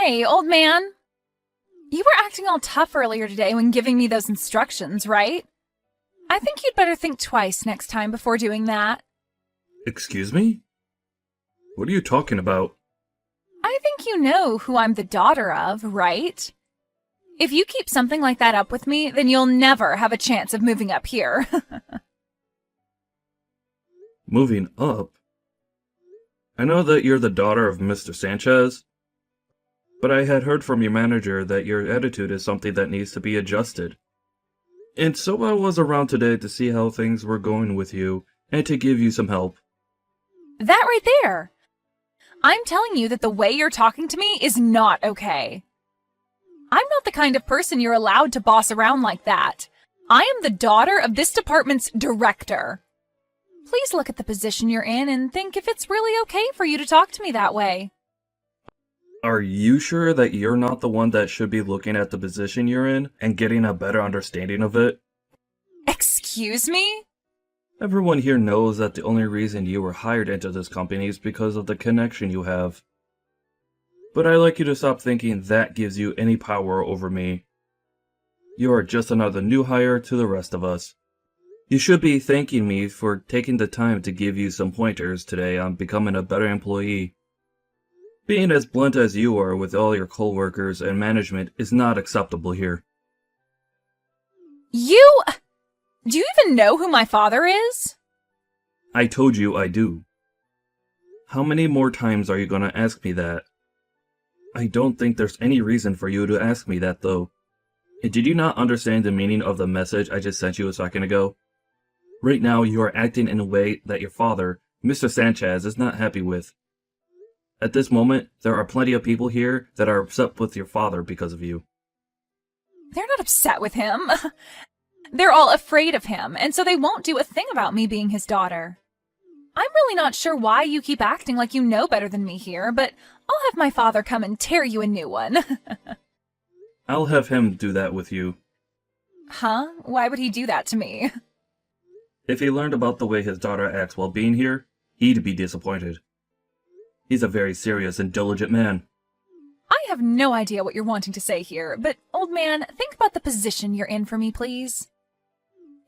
Hey, old man. You were acting all tough earlier today when giving me those instructions, right? I think you'd better think twice next time before doing that. Excuse me? What are you talking about? I think you know who I'm the daughter of, right? If you keep something like that up with me, then you'll never have a chance of moving up here. Moving up? I know that you're the daughter of Mr. Sanchez, but I had heard from your manager that your attitude is something that needs to be adjusted. And so I was around today to see how things were going with you and to give you some help. That right there. I'm telling you that the way you're talking to me is not okay. I'm not the kind of person you're allowed to boss around like that. I am the daughter of this department's director. Please look at the position you're in and think if it's really okay for you to talk to me that way. Are you sure that you're not the one that should be looking at the position you're in and getting a better understanding of it? Excuse me? Everyone here knows that the only reason you were hired into this company is because of the connection you have. But I'd like you to stop thinking that gives you any power over me. You are just another new hire to the rest of us. You should be thanking me for taking the time to give you some pointers today on becoming a better employee. Being as blunt as you are with all your coworkers and management is not acceptable here. Do you even know who my father is? I told you I do. How many more times are you going to ask me that? I don't think there's any reason for you to ask me that, though. Did you not understand the meaning of the message I just sent you a second ago? Right now, you are acting in a way that your father, Mr. Sanchez, is not happy with. At this moment, there are plenty of people here that are upset with your father because of you. They're not upset with him. They're all afraid of him, and so they won't do a thing about me being his daughter. I'm really not sure why you keep acting like you know better than me here, but I'll have my father come and tear you a new one. I'll have him do that with you. Huh? Why would he do that to me? If he learned about the way his daughter acts while being here, he'd be disappointed. He's a very serious and diligent man. I have no idea what you're wanting to say here, but old man, think about the position you're in for me, please.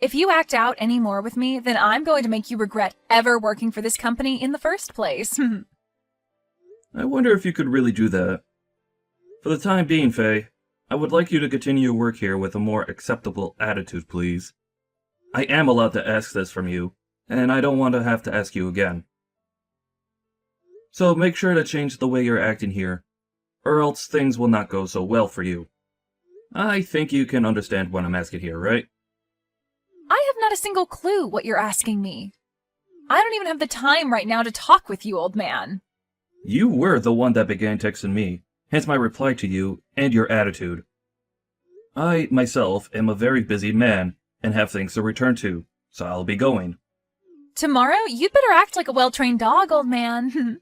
If you act out any more with me, then I'm going to make you regret ever working for this company in the first place. I wonder if you could really do that. For the time being, Faye, I would like you to continue your work here with a more acceptable attitude, please. I am allowed to ask this from you, and I don't want to have to ask you again. So make sure to change the way you're acting here, or else things will not go so well for you. I think you can understand what I'm asking here, right? I have not a single clue what you're asking me. I don't even have the time right now to talk with you, old man. You were the one that began texting me, hence my reply to you and your attitude. I, myself, am a very busy man and have things to return to, so I'll be going. Tomorrow, you'd better act like a well-trained dog, old man.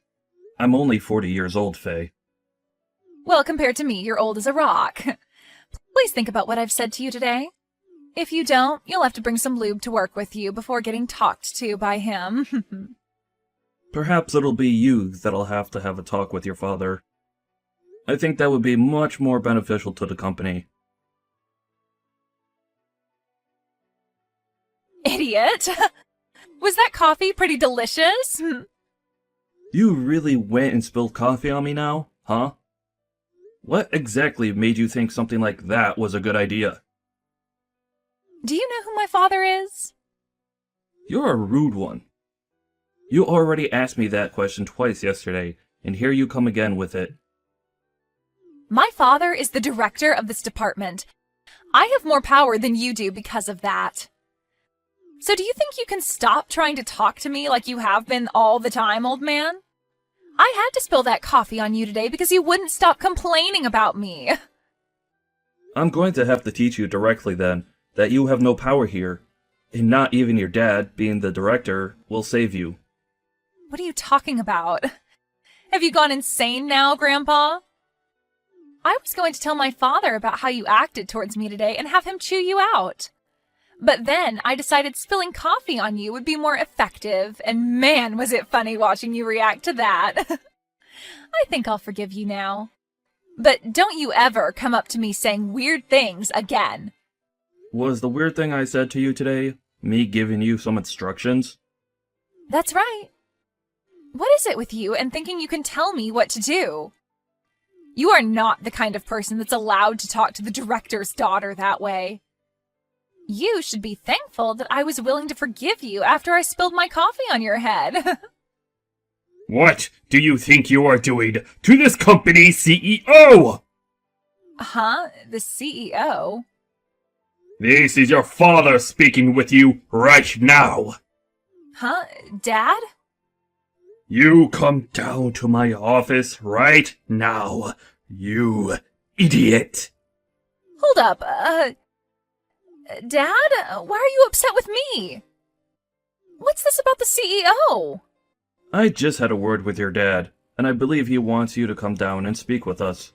I'm only 40 years old, Faye. Well, compared to me, you're old as a rock. Please think about what I've said to you today. If you don't, you'll have to bring some lube to work with you before getting talked to by him. Perhaps it'll be you that'll have to have a talk with your father. I think that would be much more beneficial to the company. Idiot! Was that coffee pretty delicious? You really went and spilled coffee on me now, huh? What exactly made you think something like that was a good idea? Do you know who my father is? You're a rude one. You already asked me that question twice yesterday, and here you come again with it. My father is the director of this department. I have more power than you do because of that. So do you think you can stop trying to talk to me like you have been all the time, old man? I had to spill that coffee on you today because you wouldn't stop complaining about me. I'm going to have to teach you directly then that you have no power here, and not even your dad, being the director, will save you. What are you talking about? Have you gone insane now, Grandpa? I was going to tell my father about how you acted towards me today and have him chew you out. But then I decided spilling coffee on you would be more effective, and man, was it funny watching you react to that. I think I'll forgive you now. But don't you ever come up to me saying weird things again. Was the weird thing I said to you today me giving you some instructions? That's right. What is it with you and thinking you can tell me what to do? You are not the kind of person that's allowed to talk to the director's daughter that way. You should be thankful that I was willing to forgive you after I spilled my coffee on your head. What do you think you are doing to this company's CEO? Huh? The CEO? This is your father speaking with you right now. Huh? Dad? You come down to my office right now, you idiot. Hold up, Dad? Why are you upset with me? What's this about the CEO? I just had a word with your dad, and I believe he wants you to come down and speak with us.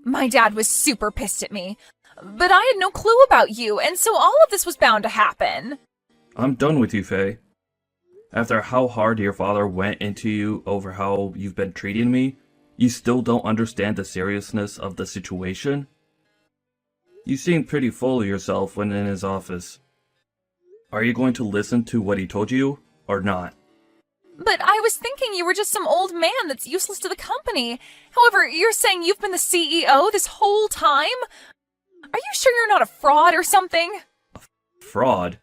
My dad was super pissed at me, but I had no clue about you, and so all of this was bound to happen. I'm done with you, Faye. After how hard your father went into you over how you've been treating me, you still don't understand the seriousness of the situation? You seem pretty full of yourself when in his office. Are you going to listen to what he told you, or not? But I was thinking you were just some old man that's useless to the company. However, you're saying you've been the CEO this whole time? Are you sure you're not a fraud or something? Fraud?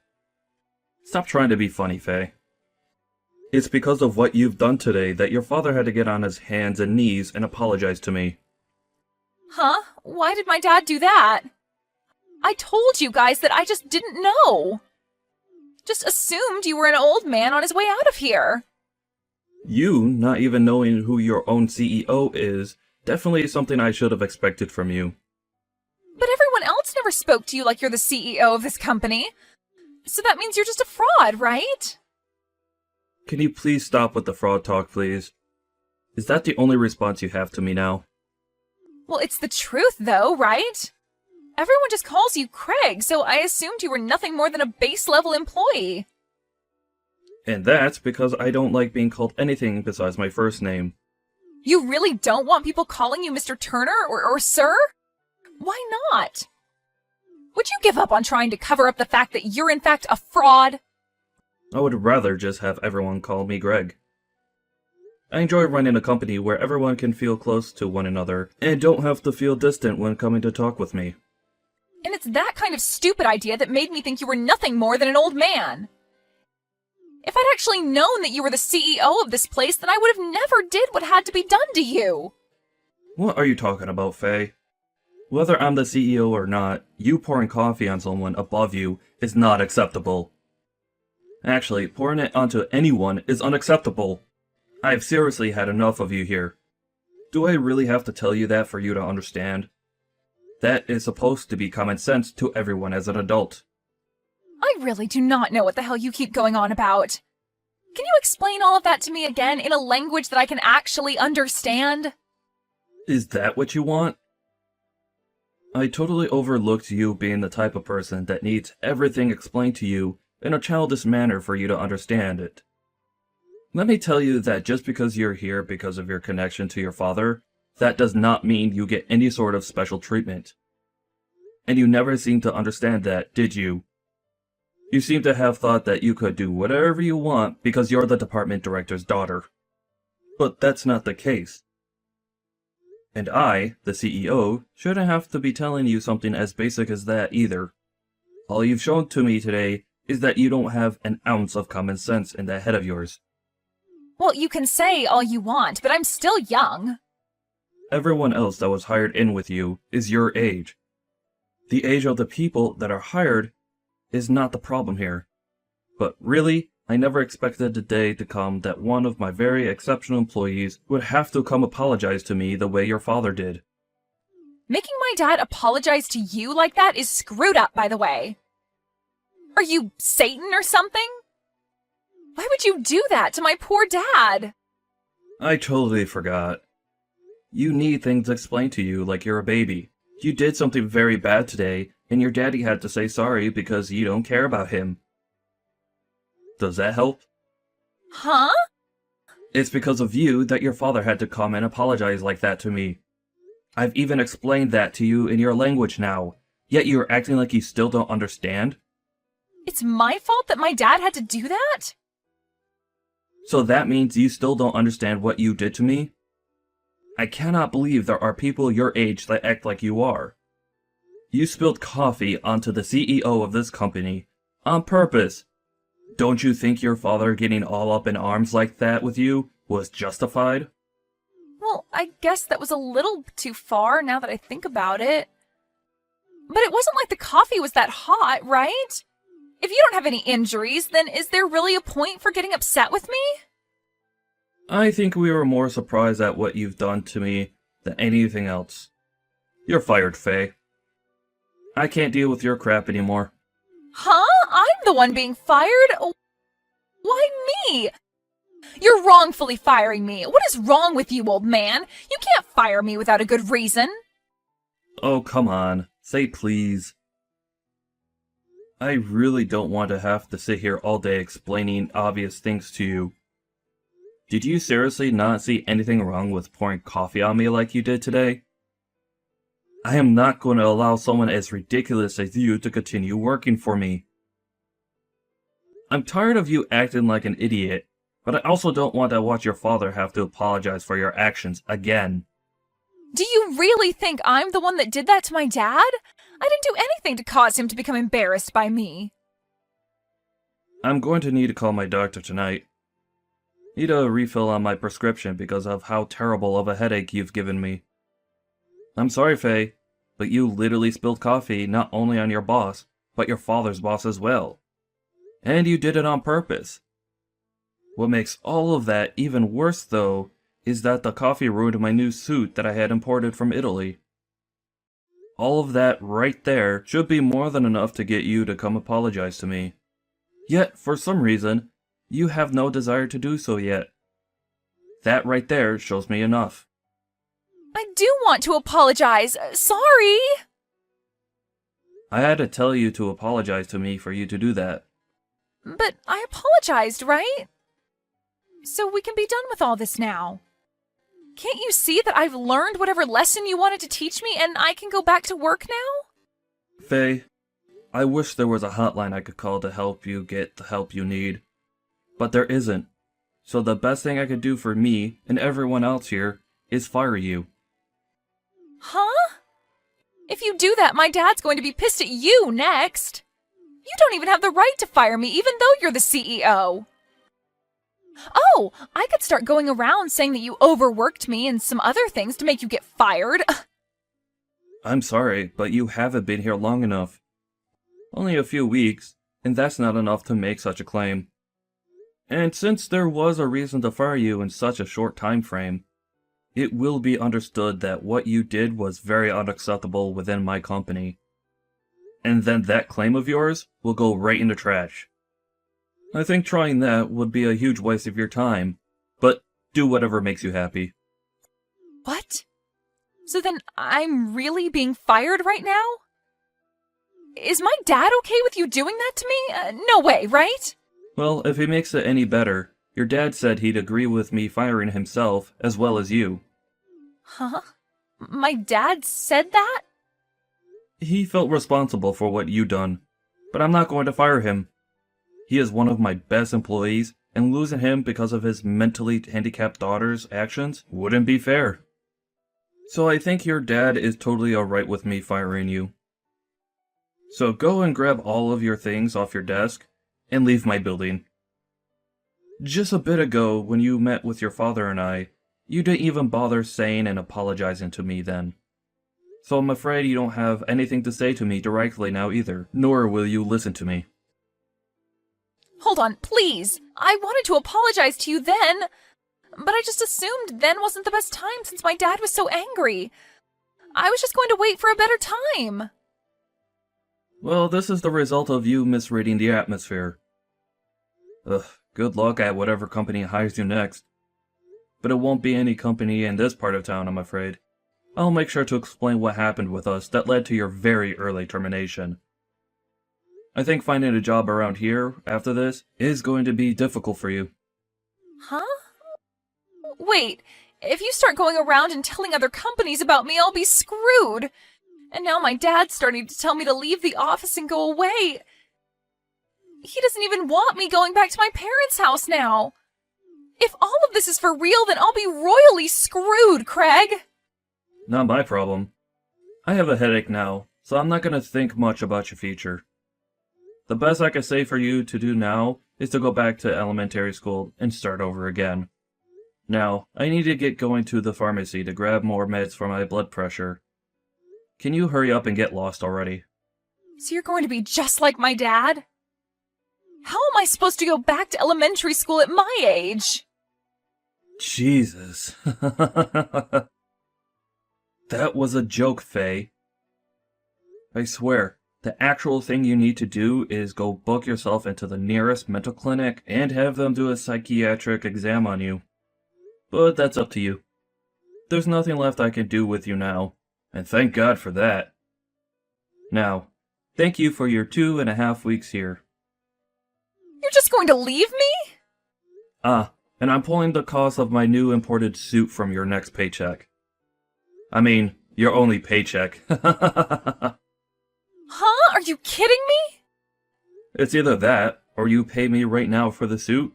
Stop trying to be funny, Faye. It's because of what you've done today that your father had to get on his hands and knees and apologize to me. Huh? Why did my dad do that? I told you guys that I just didn't know. Just assumed you were an old man on his way out of here. You not even knowing who your own CEO is definitely something I should have expected from you. But everyone else never spoke to you like you're the CEO of this company. So that means you're just a fraud, right? Can you please stop with the fraud talk, please? Is that the only response you have to me now? Well, it's the truth, though, right? Everyone just calls you Craig, so I assumed you were nothing more than a base-level employee. And that's because I don't like being called anything besides my first name. You really don't want people calling you Mr. Turner or Sir? Why not? Would you give up on trying to cover up the fact that you're in fact a fraud? I would rather just have everyone call me Greg. I enjoy running a company where everyone can feel close to one another and don't have to feel distant when coming to talk with me. And it's that kind of stupid idea that made me think you were nothing more than an old man. If I'd actually known that you were the CEO of this place, then I would have never did what had to be done to you. What are you talking about, Faye? Whether I'm the CEO or not, you pouring coffee on someone above you is not acceptable. Actually, pouring it onto anyone is unacceptable. I've seriously had enough of you here. Do I really have to tell you that for you to understand? That is supposed to be common sense to everyone as an adult. I really do not know what the hell you keep going on about. Can you explain all of that to me again in a language that I can actually understand? Is that what you want? I totally overlooked you being the type of person that needs everything explained to you in a childish manner for you to understand it. Let me tell you that just because you're here because of your connection to your father, that does not mean you get any sort of special treatment. And you never seemed to understand that, did you? You seem to have thought that you could do whatever you want because you're the department director's daughter. But that's not the case. And I, the CEO, shouldn't have to be telling you something as basic as that either. All you've shown to me today is that you don't have an ounce of common sense in that head of yours. Well, you can say all you want, but I'm still young. Everyone else that was hired in with you is your age. The age of the people that are hired is not the problem here. But really, I never expected the day to come that one of my very exceptional employees would have to come apologize to me the way your father did. Making my dad apologize to you like that is screwed up, by the way. Are you Satan or something? Why would you do that to my poor dad? I totally forgot. You need things explained to you like you're a baby. You did something very bad today, and your daddy had to say sorry because you don't care about him. Does that help? Huh? It's because of you that your father had to come and apologize like that to me. I've even explained that to you in your language now, yet you're acting like you still don't understand? It's my fault that my dad had to do that? So that means you still don't understand what you did to me? I cannot believe there are people your age that act like you are. You spilled coffee onto the CEO of this company, on purpose. Don't you think your father getting all up in arms like that with you was justified? Well, I guess that was a little too far now that I think about it. But it wasn't like the coffee was that hot, right? If you don't have any injuries, then is there really a point for getting upset with me? I think we were more surprised at what you've done to me than anything else. You're fired, Faye. I can't deal with your crap anymore. Huh? I'm the one being fired? Why me? You're wrongfully firing me. What is wrong with you, old man? You can't fire me without a good reason. Oh, come on. Say please. I really don't want to have to sit here all day explaining obvious things to you. Did you seriously not see anything wrong with pouring coffee on me like you did today? I am not going to allow someone as ridiculous as you to continue working for me. I'm tired of you acting like an idiot, but I also don't want to watch your father have to apologize for your actions again. Do you really think I'm the one that did that to my dad? I didn't do anything to cause him to become embarrassed by me. I'm going to need to call my doctor tonight. Need a refill on my prescription because of how terrible of a headache you've given me. I'm sorry, Faye, but you literally spilled coffee not only on your boss, but your father's boss as well. And you did it on purpose. What makes all of that even worse, though, is that the coffee ruined my new suit that I had imported from Italy. All of that right there should be more than enough to get you to come apologize to me. Yet, for some reason, you have no desire to do so yet. That right there shows me enough. I do want to apologize. Sorry. I had to tell you to apologize to me for you to do that. But I apologized, right? So we can be done with all this now. Can't you see that I've learned whatever lesson you wanted to teach me and I can go back to work now? Faye, I wish there was a hotline I could call to help you get the help you need. But there isn't. So the best thing I could do for me and everyone else here is fire you. Huh? If you do that, my dad's going to be pissed at you next. You don't even have the right to fire me, even though you're the CEO. Oh, I could start going around saying that you overworked me and some other things to make you get fired. I'm sorry, but you haven't been here long enough. Only a few weeks, and that's not enough to make such a claim. And since there was a reason to fire you in such a short time frame, it will be understood that what you did was very unacceptable within my company. And then that claim of yours will go right in the trash. I think trying that would be a huge waste of your time, but do whatever makes you happy. What? So then I'm really being fired right now? Is my dad okay with you doing that to me? No way, right? Well, if it makes it any better, your dad said he'd agree with me firing himself as well as you. Huh? My dad said that? He felt responsible for what you done, but I'm not going to fire him. He is one of my best employees, and losing him because of his mentally handicapped daughter's actions wouldn't be fair. So I think your dad is totally alright with me firing you. So go and grab all of your things off your desk, and leave my building. Just a bit ago, when you met with your father and I, you didn't even bother saying and apologizing to me then. So I'm afraid you don't have anything to say to me directly now either, nor will you listen to me. Hold on, please. I wanted to apologize to you then, but I just assumed then wasn't the best time since my dad was so angry. I was just going to wait for a better time. Well, this is the result of you misreading the atmosphere. Ugh, good luck at whatever company hires you next. But it won't be any company in this part of town, I'm afraid. I'll make sure to explain what happened with us that led to your very early termination. I think finding a job around here, after this, is going to be difficult for you. Huh? Wait, if you start going around and telling other companies about me, I'll be screwed. And now my dad's starting to tell me to leave the office and go away. He doesn't even want me going back to my parents' house now. If all of this is for real, then I'll be royally screwed, Craig. Not my problem. I have a headache now, so I'm not going to think much about your future. The best I can say for you to do now is to go back to elementary school and start over again. Now, I need to get going to the pharmacy to grab more meds for my blood pressure. Can you hurry up and get lost already? So you're going to be just like my dad? How am I supposed to go back to elementary school at my age? Jesus. That was a joke, Faye. I swear, the actual thing you need to do is go book yourself into the nearest mental clinic and have them do a psychiatric exam on you. But that's up to you. There's nothing left I can do with you now, and thank God for that. Now, thank you for your 2.5 weeks here. You're just going to leave me? And I'm pulling the cost of my new imported suit from your next paycheck. I mean, your only paycheck. Huh? Are you kidding me? It's either that, or you pay me right now for the suit.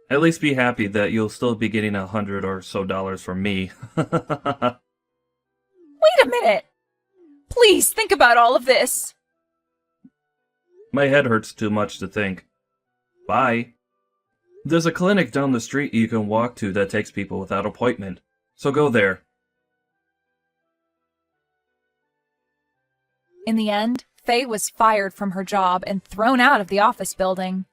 At least be happy that you'll still be getting $100 or so from me. Wait a minute. Please think about all of this. My head hurts too much to think. Bye. There's a clinic down the street you can walk to that takes people without appointment, so go there. In the end, Faye was fired from her job and thrown out of the office building.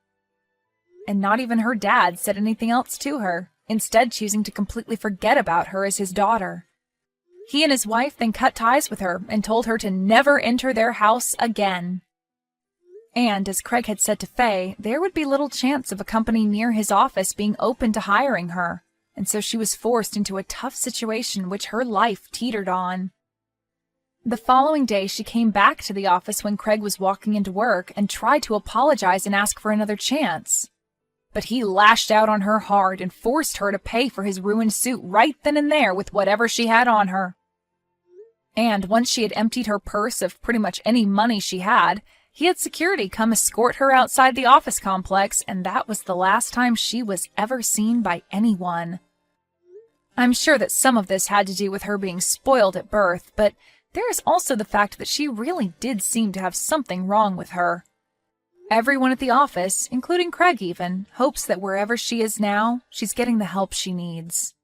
And not even her dad said anything else to her, instead choosing to completely forget about her as his daughter. He and his wife then cut ties with her and told her to never enter their house again. And as Craig had said to Faye, there would be little chance of a company near his office being open to hiring her, and so she was forced into a tough situation which her life teetered on. The following day, she came back to the office when Craig was walking into work and tried to apologize and ask for another chance. But he lashed out on her hard and forced her to pay for his ruined suit right then and there with whatever she had on her. And once she had emptied her purse of pretty much any money she had, he had security come escort her outside the office complex, and that was the last time she was ever seen by anyone. I'm sure that some of this had to do with her being spoiled at birth, but there is also the fact that she really did seem to have something wrong with her. Everyone at the office, including Craig even, hopes that wherever she is now, she's getting the help she needs.